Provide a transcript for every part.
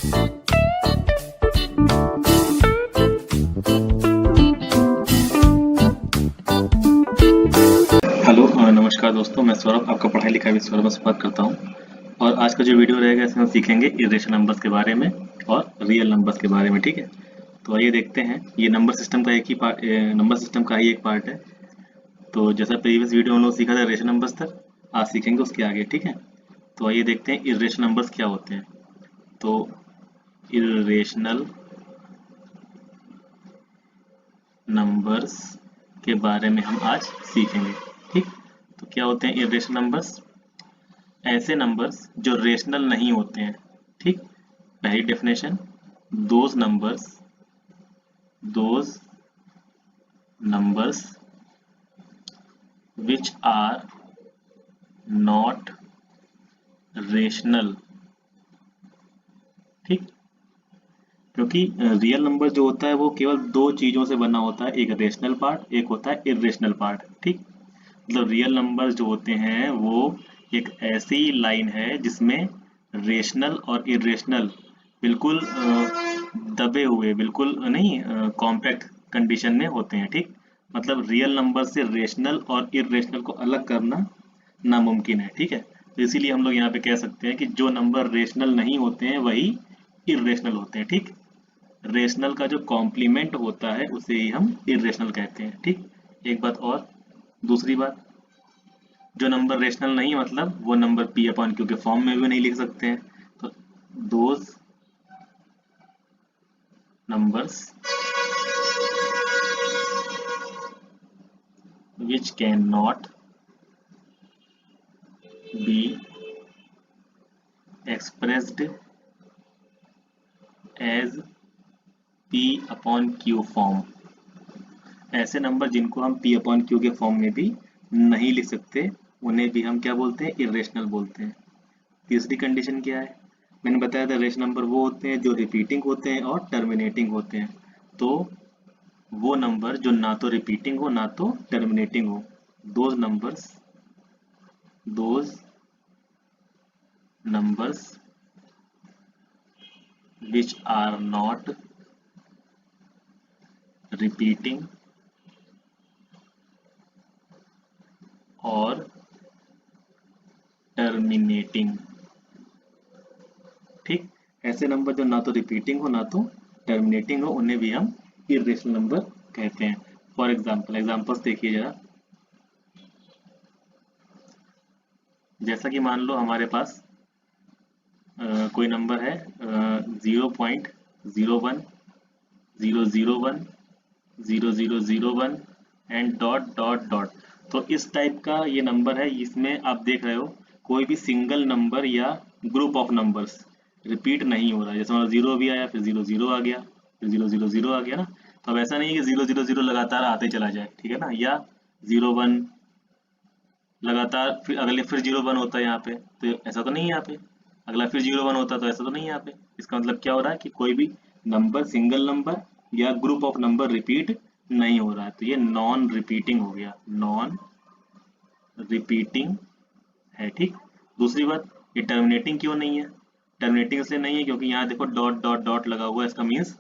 Hello नमस्कार दोस्तों, मैं सौरभ आपका पढ़ाई लिखाई में सौरभ से बात करता हूँ। और आज का जो वीडियो रहेगा इसमें हम सीखेंगे इरेशनल नंबर्स के बारे में और रियल नंबर्स के बारे में। ठीक है, तो आइए देखते हैं। ये नंबर सिस्टम का एक ही पार्ट, नंबर सिस्टम का ही एक पार्ट है। तो जैसा प्रीवियस वीडियो हम लोग सीखा था रेशनल नंबर्स तक, आज सीखेंगे उसके आगे। ठीक है, तो आइए देखते हैं इरेशनल नंबर्स क्या होते हैं। तो इरेशनल नंबर्स के बारे में हम आज सीखेंगे। ठीक, तो क्या होते हैं इरेशनल नंबर्स? ऐसे नंबर्स जो रेशनल नहीं होते हैं। ठीक, पहली definition, those numbers which are not rational. ठीक, क्योंकि रियल नंबर जो होता है वो केवल दो चीजों से बना होता है, एक रेशनल पार्ट, एक होता है इरेशनल पार्ट। ठीक, मतलब रियल नंबर्स जो होते हैं वो एक ऐसी लाइन है जिसमें रेशनल और इरेशनल बिल्कुल दबे हुए, बिल्कुल नहीं, कॉम्पैक्ट कंडीशन में होते हैं। ठीक, मतलब रियल नंबर से रेशनल और इरेशनल को अलग करना नामुमकिन है। ठीक है, तो इसीलिए हम लोग यहाँ पे कह सकते हैं कि जो नंबर रेशनल नहीं होते हैं वही इरेशनल होते हैं। ठीक, रेशनल का जो कॉम्प्लीमेंट होता है उसे ही हम इरेशनल कहते हैं। ठीक, एक बात और, दूसरी बात, जो नंबर रेशनल नहीं मतलब वो नंबर पी अपॉन क्यू के फॉर्म में भी नहीं लिख सकते हैं। तो those numbers which cannot be expressed as p upon q form, ऐसे नंबर जिनको हम p अपॉन q के फॉर्म में भी नहीं लिख सकते उन्हें भी हम क्या बोलते हैं? इरेशनल बोलते हैं। तीसरी कंडीशन क्या है? मैंने बताया था रेशनल नंबर वो होते हैं जो रिपीटिंग होते हैं और टर्मिनेटिंग होते हैं। तो वो नंबर जो ना तो रिपीटिंग हो ना तो टर्मिनेटिंग हो, those numbers which are not repeating और टर्मिनेटिंग। ठीक, ऐसे नंबर जो ना तो रिपीटिंग हो ना तो टर्मिनेटिंग हो उन्हें भी हम इरेशनल नंबर कहते हैं। फॉर एग्जाम्पल्स देखिए जरा। जैसा कि मान लो हमारे पास कोई नंबर है 0.01 001 0001 एंड डॉट डॉट डॉट। तो इस टाइप का ये नंबर है, इसमें आप देख रहे हो कोई भी सिंगल नंबर या ग्रुप ऑफ नंबर्स रिपीट नहीं हो रहा है। जैसे मतलब जीरो भी आया, फिर जीरो जीरो आ गया, फिर जीरो जीरो जीरो आ गया ना। तो अब ऐसा नहीं है कि जीरो जीरो जीरो लगातार आते चला जाए, ठीक है ना, या जीरो वन लगातार फिर अगले फिर जीरो वन होता है यहाँ पे, तो ऐसा तो नहीं है यहाँ पे। अगला फिर जीरो वन होता है तो ऐसा तो नहीं है यहाँ पे। इसका मतलब क्या हो रहा है कि कोई भी नंबर, सिंगल नंबर या ग्रुप ऑफ नंबर रिपीट नहीं हो रहा है, तो ये नॉन रिपीटिंग हो गया, नॉन रिपीटिंग है। ठीक, दूसरी बात, ये टर्मिनेटिंग क्यों नहीं है? टर्मिनेटिंग इसलिए नहीं है क्योंकि यहाँ देखो डॉट डॉट डॉट लगा हुआ है, इसका मीन्स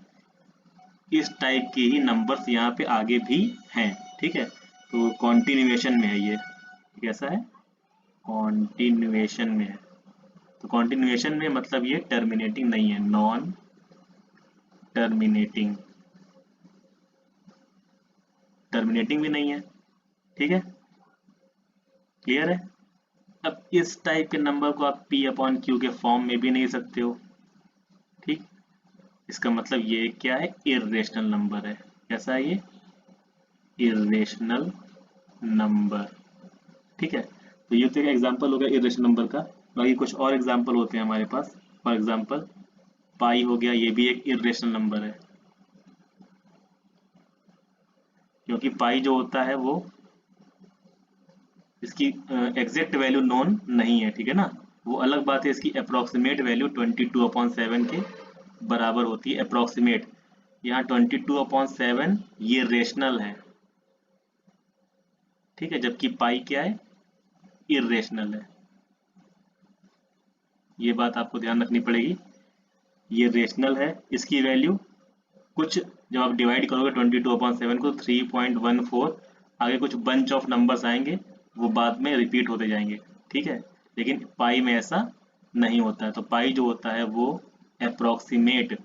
इस टाइप के ही नंबर्स यहाँ पे आगे भी हैं। ठीक है, तो कॉन्टिन्यूएशन में है ये। कैसा है? कॉन्टिन्यूएशन में है। तो कॉन्टिन्यूएशन में मतलब ये टर्मिनेटिंग नहीं है, नॉन टर्मिनेटिंग, टर्मिनेटिंग भी नहीं है। ठीक है, क्लियर है? अब इस टाइप के नंबर को आप p अपॉन क्यू के फॉर्म में भी नहीं सकते हो। ठीक, इसका मतलब ये क्या है? इरेशनल नंबर है। कैसा है ये? Irrational number. ठीक है, तो ये तो एक एग्जांपल हो गया इरेशनल नंबर का। बाकी कुछ और एग्जांपल होते हैं हमारे पास। फॉर एग्जांपल पाई हो गया, ये भी एक इरेशनल नंबर है, क्योंकि पाई जो होता है वो इसकी एग्जैक्ट वैल्यू नोन नहीं है। ठीक है ना, वो अलग बात है, इसकी अप्रोक्सीमेट वैल्यू 22/7 के बराबर होती है, अप्रोक्सीमेट। यहाँ 22/7 ये रेशनल है, ठीक है, जबकि पाई क्या है? इरेशनल है। ये बात आपको ध्यान रखनी पड़ेगी। ये रेशनल है, इसकी वैल्यू कुछ, जब आप डिवाइड करोगे 22/7 को 3.14, आगे कुछ बंच ऑफ नंबर्स आएंगे, वो बाद में रिपीट होते जाएंगे, ठीक है। लेकिन पाई में ऐसा नहीं होता है, तो पाई जो होता है वो अप्रोक्सीमेट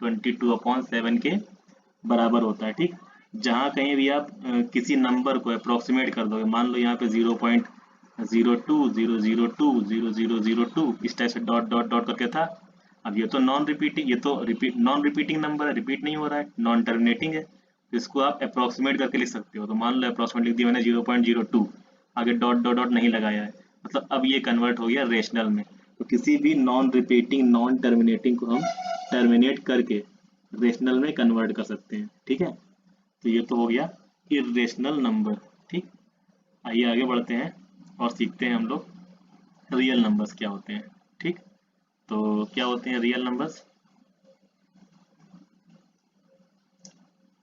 22/7 के बराबर होता है, ठीक। जहाँ कहीं भी आप किसी नंबर को अप्रोक्सीमेट कर दोगे, मान लो यहाँ पे 0.02 002 00002 इस टाइप से डॉट डॉट डॉट करके था। अब ये तो नॉन रिपीटिंग, ये तो नॉन रिपीटिंग नंबर है, रिपीट नहीं हो रहा है, नॉन टर्मिनेटिंग है, तो इसको आप अप्रोक्सीमेट करके लिख सकते हो। तो मान लो अप्रोक्सीमेट लिख दिया मैंने 0.02, आगे डॉट डॉट डॉट नहीं लगाया है, मतलब अब ये कन्वर्ट हो गया रेशनल में। तो किसी भी नॉन रिपीटिंग नॉन टर्मिनेटिंग को हम टर्मिनेट करके रेशनल में कन्वर्ट कर सकते हैं, ठीक है। तो ये तो हो गया इर्रेशनल नंबर, ठीक। आइए आगे बढ़ते हैं और सीखते हैं हम लोग रियल नंबर्स क्या होते हैं, ठीक। तो क्या होते हैं रियल नंबर्स,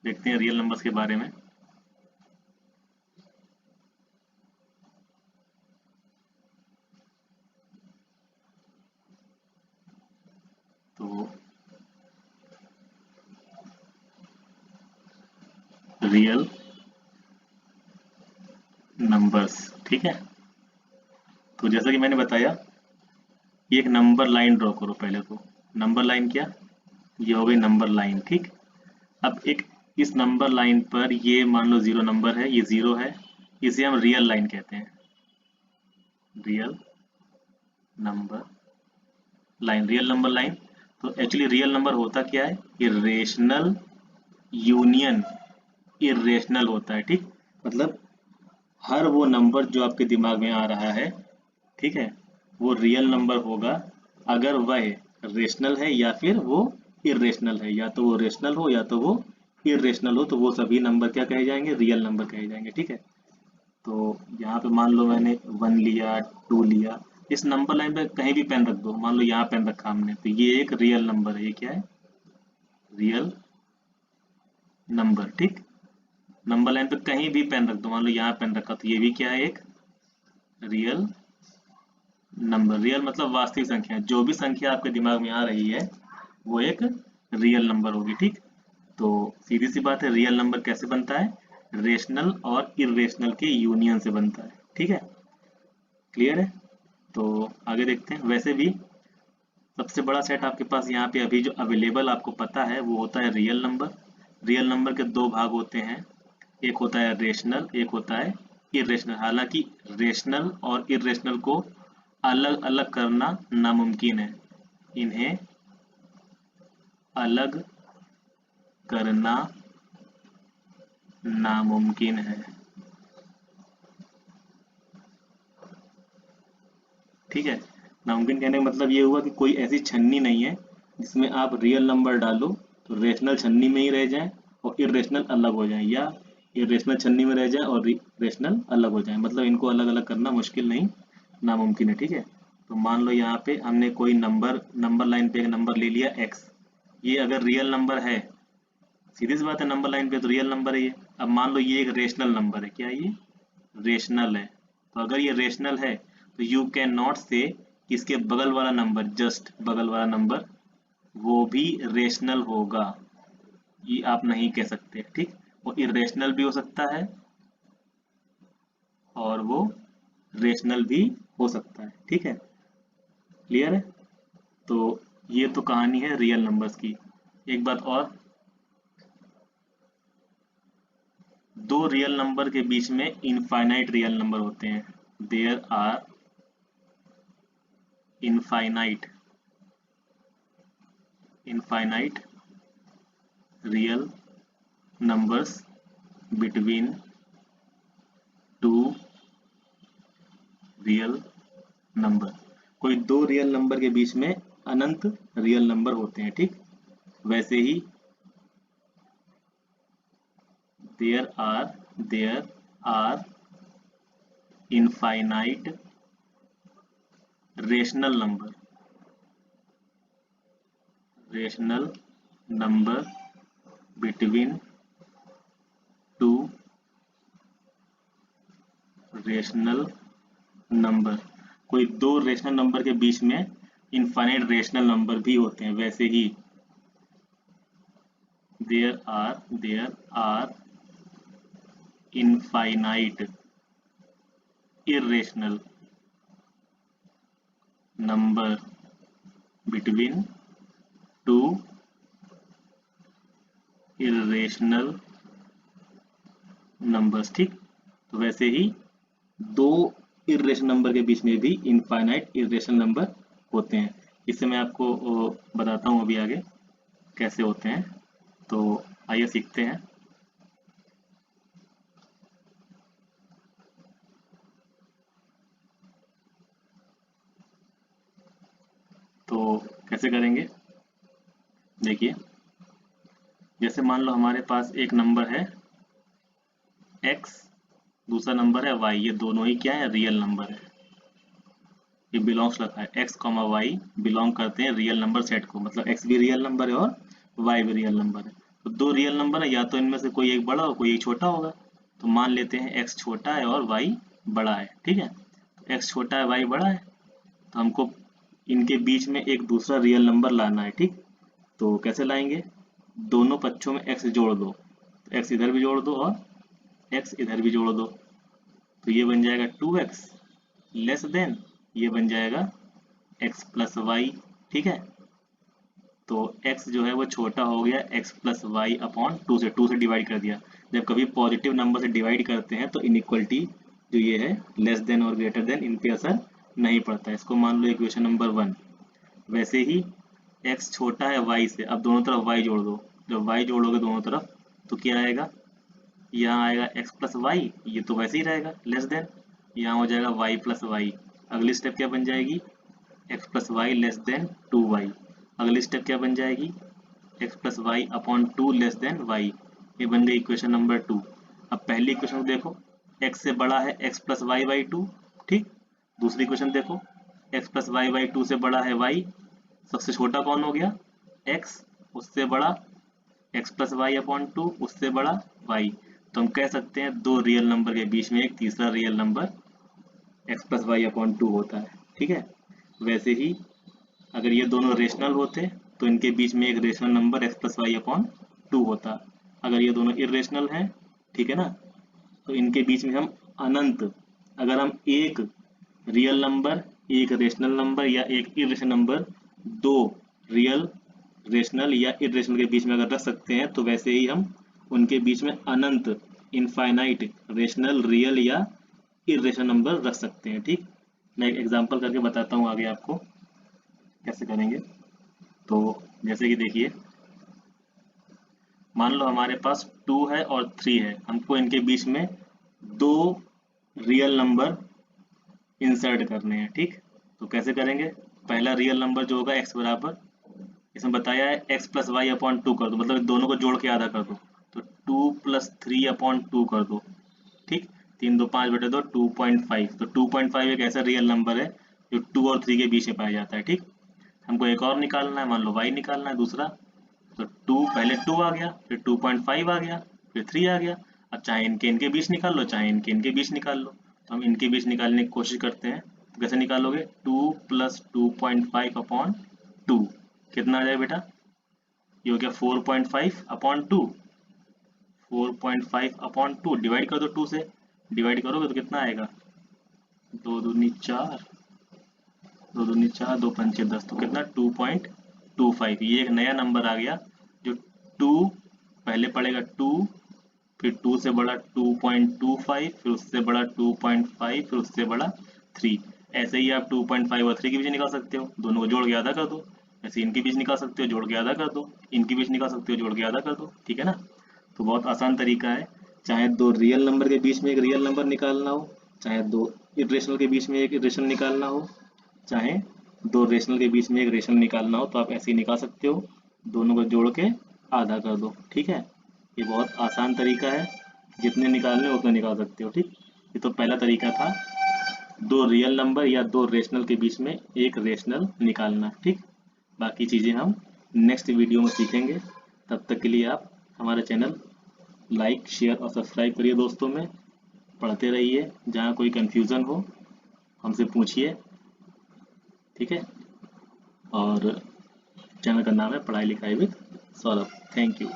देखते हैं रियल नंबर्स के बारे में। तो रियल नंबर्स, ठीक है। तो जैसा कि मैंने बताया, ये एक नंबर लाइन ड्रॉ करो पहले। तो नंबर लाइन क्या, ये हो गई नंबर लाइन, ठीक। अब एक इस नंबर लाइन पर ये मान लो जीरो नंबर है, ये जीरो है, इसे हम रियल लाइन कहते हैं, real number line, real number line. तो एक्चुअली रियल नंबर होता क्या है, इरेशनल यूनियन इरेशनल होता है, ठीक। मतलब हर वो नंबर जो आपके दिमाग में आ रहा है, ठीक है, वो रियल नंबर होगा अगर वह रेशनल है या फिर वो इरेशनल है, या तो वो रेशनल हो या तो वो इरेशनल हो, तो वो सभी नंबर क्या कहे जाएंगे, रियल नंबर कहे जाएंगे, ठीक है। तो यहाँ पे मान लो मैंने 1 लिया, 2 लिया, इस नंबर लाइन पे कहीं भी पेन रख दो, मान लो यहाँ पेन रखा हमने, तो ये एक रियल नंबर है, ये क्या है, रियल नंबर, ठीक। नंबर लाइन पे कहीं भी पेन रख दो, मान लो यहाँ पेन रखा, तो ये भी क्या है, एक रियल नंबर। रियल मतलब वास्तविक संख्या, जो भी संख्या आपके दिमाग में आ रही है वो एक रियल नंबर होगी, ठीक। तो सीधी सी बात है, रियल नंबर कैसे बनता है, रेशनल और इरेशनल के यूनियन से बनता है, ठीक है। क्लियर है। तो आगे देखते हैं। वैसे भी सबसे बड़ा सेट आपके पास यहाँ पे अभी जो अवेलेबल आपको पता है वो होता है रियल नंबर। रियल नंबर के दो भाग होते हैं, एक होता है रेशनल, एक होता है इरेशनल। हालांकि रेशनल और इरेशनल को अलग अलग करना नामुमकिन है, इन्हें अलग करना नामुमकिन है, ठीक है। नामुमकिन कहने का मतलब ये हुआ कि कोई ऐसी छन्नी नहीं है जिसमें आप रियल नंबर डालो तो रेशनल छन्नी में ही रह जाए और इरेशनल अलग हो जाए, या इरेशनल छन्नी में रह जाए और रेशनल अलग हो जाए। मतलब इनको अलग अलग करना मुश्किल नहीं, नामुमकिन है, ठीक है। तो मान लो यहाँ पे हमने कोई नंबर, नंबर लाइन पे एक नंबर ले लिया x, ये अगर रियल नंबर है, सीधी सी बात है, नंबर लाइन पे तो रियल नंबर है ये। अब मान लो ये एक रेशनल नंबर है, क्या ये रेशनल है, तो अगर ये रेशनल है तो यू कैन नॉट से इसके बगल वाला नंबर, जस्ट बगल वाला नंबर वो भी रेशनल होगा, ये आप नहीं कह सकते, ठीक। वो इरेशनल भी हो सकता है और वो रेशनल भी हो सकता है, ठीक है। क्लियर है। तो ये तो कहानी है रियल नंबर्स की। एक बात और, दो रियल नंबर के बीच में इनफाइनाइट रियल नंबर होते हैं, there are infinite infinite real numbers between two real number. कोई दो रियल नंबर के बीच में अनंत रियल नंबर होते हैं, ठीक। वैसे ही there are infinite rational number rational number between two rational number. कोई दो रेशनल नंबर के बीच में इनफाइनाइट रेशनल नंबर भी होते हैं। वैसे ही there are infinite irrational number between two irrational numbers। ठीक, तो वैसे ही दो इर्रेशनल नंबर के बीच में भी इनफाइनाइट इर्रेशनल नंबर होते हैं। इससे मैं आपको बताता हूँ अभी आगे कैसे होते हैं। तो आइए सीखते हैं। तो कैसे करेंगे, देखिए, जैसे मान लो हमारे पास एक नंबर है x, दूसरा नंबर है y, ये दोनों ही क्या है, रियल नंबर है। ये बिलोंग्स रखा है, x, y बिलोंग करते हैं रियल नंबर सेट को, मतलब x भी रियल नंबर है और y भी रियल नंबर है। तो दो रियल नंबर है, या तो इनमें से कोई एक बड़ा हो कोई एक छोटा होगा। तो मान लेते हैं x छोटा है और y बड़ा है। ठीक है, तो x छोटा है y बड़ा है, तो हमको इनके बीच में एक दूसरा रियल नंबर लाना है। ठीक, तो कैसे लाएंगे, दोनों पक्षों में x जोड़ दो, तो x इधर भी जोड़ दो और x इधर भी जोड़ दो, तो ये बन जाएगा 2x लेस देन ये बन जाएगा x प्लस वाई। ठीक है, तो x जो है वो छोटा हो गया x प्लस वाई अपॉन 2 से, 2 से डिवाइड कर दिया। जब कभी पॉजिटिव नंबर से डिवाइड करते हैं तो इनइक्वलिटी जो ये है लेस देन और ग्रेटर देन, इन पे असर नहीं पड़ता। इसको मान लो इक्वेशन नंबर 1। वैसे ही x छोटा है y से, अब दोनों तरफ y जोड़ दो। जब y जोड़ोगे दोनों तरफ तो क्या आएगा, यहाँ आएगा x प्लस वाई, ये तो वैसे ही रहेगा लेस देन, यहाँ हो जाएगा y प्लस वाई। अगली स्टेप क्या बन जाएगी, x plus y less than 2y। अगली स्टेप क्या बन जाएगी, x plus y upon 2 less than y। ये बन गई इक्वेशन नंबर 2। अब पहली इक्वेशन को देखो, x से बड़ा है x प्लस वाई बाई 2। ठीक, दूसरी इक्वेशन देखो, x प्लस वाई बाई 2 से बड़ा है y, सबसे छोटा कौन हो गया x, उससे बड़ा x प्लस वाई अपॉन 2, उससे बड़ा y। तो हम कह सकते हैं दो रियल नंबर के बीच में एक तीसरा real number x plus y upon 2 होता है। ठीक है, वैसे ही अगर ये दोनों रेशनल होते तो इनके बीच में एक rational number x plus y upon 2 होता। अगर ये दोनों इरेशनल हैं, ठीक है ना, तो इनके बीच में हम अनंत, अगर हम एक रियल नंबर, एक रेशनल नंबर या एक इरेशनल नंबर, दो रियल, रेशनल या इरेशनल के बीच में अगर रख सकते हैं, तो वैसे ही हम उनके बीच में अनंत, इनफाइनाइट रेशनल, रियल या इरेशनल नंबर रख सकते हैं। ठीक, मैं एक एग्जांपल करके बताता हूँ आगे आपको कैसे करेंगे। तो जैसे कि देखिए, मान लो हमारे पास 2 है और 3 है, हमको इनके बीच में दो रियल नंबर इंसर्ट करने हैं। ठीक, तो कैसे करेंगे, पहला रियल नंबर जो होगा x बराबर, इसमें बताया है x प्लस वाई अपॉन 2 कर दो, मतलब दोनों को जोड़ के आधा कर दो, तो 2 प्लस 3 अपॉन 2 कर दो। ठीक, 3 2 5 बटे 2 2.5। तो 2.5 एक ऐसा रियल नंबर है जो 2 और 3 के बीच में पाया जाता है। ठीक, हमको एक और निकालना है, मान लो y निकालना है दूसरा। तो 2, पहले 2 आ गया, फिर 2.5 आ गया, फिर 3 आ गया। अब चाहे इनके इनके बीच निकाल लो, चाहे इनके इनके बीच निकाल लो। तो हम इनके बीच निकालने की कोशिश करते हैं। तो कैसे निकालोगे, 2 प्लस 2.5 अपॉन 2 कितना आ जाएगा बेटा, ये हो गया 4.5 अपॉन 2। 4.5 अपॉन 2 डिवाइड कर दो, 2 से डिवाइड करोगे तो कितना आएगा, 2 दूनी 4, 2 दूनी 4, 2 पंचे 10, तो कितना 2.25। ये एक नया नंबर आ गया जो 2, पहले पड़ेगा 2, फिर 2 से बड़ा 2.25, फिर उससे बड़ा 2.5, फिर उससे बड़ा 3। ऐसे ही आप 2.5 और 3 के बीच निकाल सकते हो, दोनों को जोड़ के आधा कर दो। ऐसे इनके बीच निकाल सकते हो, जोड़ के आधा कर दो, इनके बीच निकाल सकते हो, जोड़ के आधा कर दो। ठीक है ना, तो बहुत आसान तरीका है। चाहे दो रियल नंबर के बीच में एक रियल नंबर निकालना हो, चाहे दो इरेशनल के बीच में एक इरेशनल निकालना हो, चाहे दो रेशनल के बीच में एक रेशनल निकालना हो, तो आप ऐसे ही निकाल सकते हो, दोनों को जोड़ के आधा कर दो। ठीक है, ये बहुत आसान तरीका है, जितने निकालने उतने निकाल सकते हो। ठीक, ये तो पहला तरीका था, दो रियल नंबर या दो रेशनल के बीच में एक रेशनल निकालना। ठीक, बाकी चीज़ें हम नेक्स्ट वीडियो में सीखेंगे। तब तक के लिए आप हमारा चैनल लाइक, शेयर और सब्सक्राइब करिए दोस्तों में, पढ़ते रहिए, जहाँ कोई कन्फ्यूज़न हो हमसे पूछिए। ठीक है। और चैनल का नाम है पढ़ाई लिखाई विद सौरभ। Thank you.